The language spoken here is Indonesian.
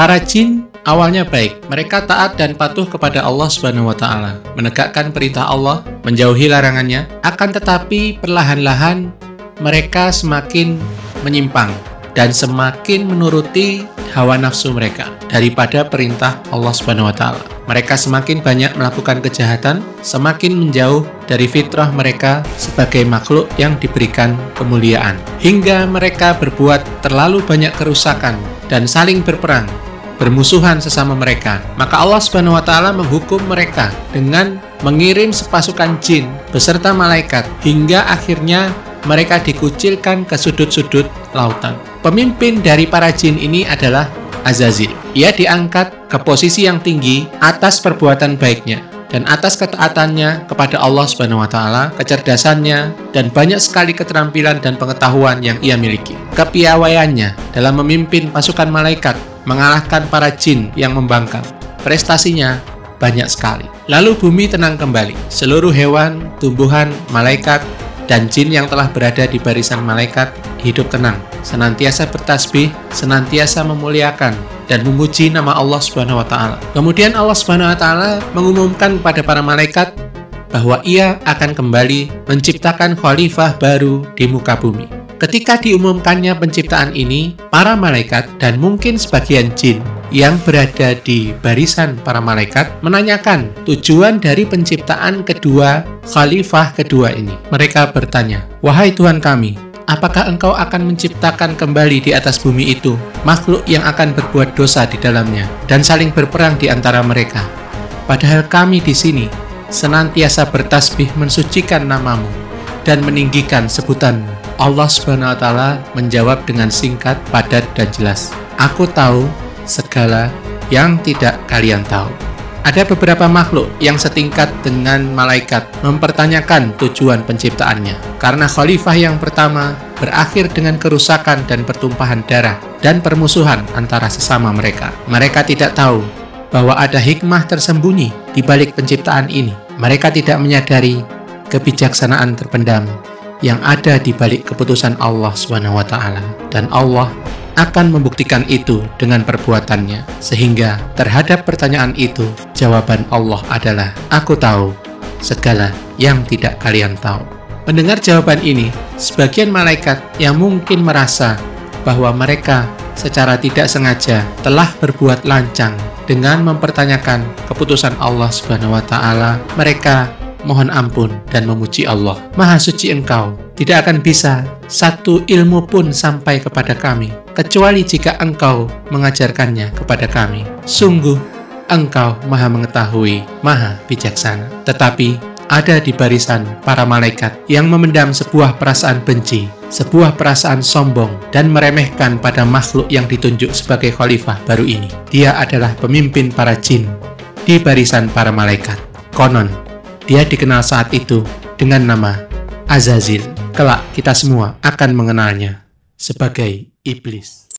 Para jin awalnya baik, mereka taat dan patuh kepada Allah Subhanahu wa Ta'ala, menegakkan perintah Allah, menjauhi larangannya. Akan tetapi perlahan-lahan mereka semakin menyimpang dan semakin menuruti hawa nafsu mereka daripada perintah Allah Subhanahu wa Ta'ala. Mereka semakin banyak melakukan kejahatan, semakin menjauh dari fitrah mereka sebagai makhluk yang diberikan kemuliaan, hingga mereka berbuat terlalu banyak kerusakan dan saling berperang, bermusuhan sesama mereka. Maka Allah Subhanahu wa Ta'ala menghukum mereka dengan mengirim sepasukan jin beserta malaikat, hingga akhirnya mereka dikucilkan ke sudut-sudut lautan. Pemimpin dari para jin ini adalah Azazil. Ia diangkat ke posisi yang tinggi atas perbuatan baiknya dan atas ketaatannya kepada Allah Subhanahu wa Ta'ala, kecerdasannya, dan banyak sekali keterampilan dan pengetahuan yang ia miliki. Kepiawaiannya dalam memimpin pasukan malaikat mengalahkan para jin yang membangkang. Prestasinya banyak sekali. Lalu bumi tenang kembali. Seluruh hewan, tumbuhan, malaikat, dan jin yang telah berada di barisan malaikat hidup tenang, senantiasa bertasbih, senantiasa memuliakan dan memuji nama Allah Subhanahu wa Ta'ala. Kemudian Allah Subhanahu wa Ta'ala mengumumkan kepada para malaikat bahwa ia akan kembali menciptakan khalifah baru di muka bumi. Ketika diumumkannya penciptaan ini, para malaikat dan mungkin sebagian jin yang berada di barisan para malaikat menanyakan tujuan dari penciptaan kedua khalifah kedua ini. Mereka bertanya, "Wahai Tuhan kami, apakah Engkau akan menciptakan kembali di atas bumi itu makhluk yang akan berbuat dosa di dalamnya dan saling berperang di antara mereka? Padahal kami di sini senantiasa bertasbih mensucikan namamu dan meninggikan sebutanmu." Allah Subhanahu wa Ta'ala menjawab dengan singkat, padat, dan jelas, "Aku tahu segala yang tidak kalian tahu." Ada beberapa makhluk yang setingkat dengan malaikat mempertanyakan tujuan penciptaannya, karena khalifah yang pertama berakhir dengan kerusakan dan pertumpahan darah dan permusuhan antara sesama mereka. Mereka tidak tahu bahwa ada hikmah tersembunyi di balik penciptaan ini. Mereka tidak menyadari kebijaksanaan terpendam yang ada di balik keputusan Allah Subhanahu wa Ta'ala, dan Allah akan membuktikan itu dengan perbuatannya. Sehingga terhadap pertanyaan itu, jawaban Allah adalah, "Aku tahu segala yang tidak kalian tahu." Mendengar jawaban ini, sebagian malaikat yang mungkin merasa bahwa mereka secara tidak sengaja telah berbuat lancang dengan mempertanyakan keputusan Allah Subhanahu wa Ta'ala, mereka mohon ampun dan memuji Allah. "Maha suci Engkau, tidak akan bisa satu ilmu pun sampai kepada kami, kecuali jika Engkau mengajarkannya kepada kami. Sungguh, Engkau maha mengetahui, maha bijaksana." Tetapi ada di barisan para malaikat yang memendam sebuah perasaan benci, sebuah perasaan sombong, dan meremehkan pada makhluk yang ditunjuk sebagai khalifah baru ini. Dia adalah pemimpin para jin di barisan para malaikat. Konon, dia dikenal saat itu dengan nama Azazil. Kelak kita semua akan mengenalnya sebagai iblis.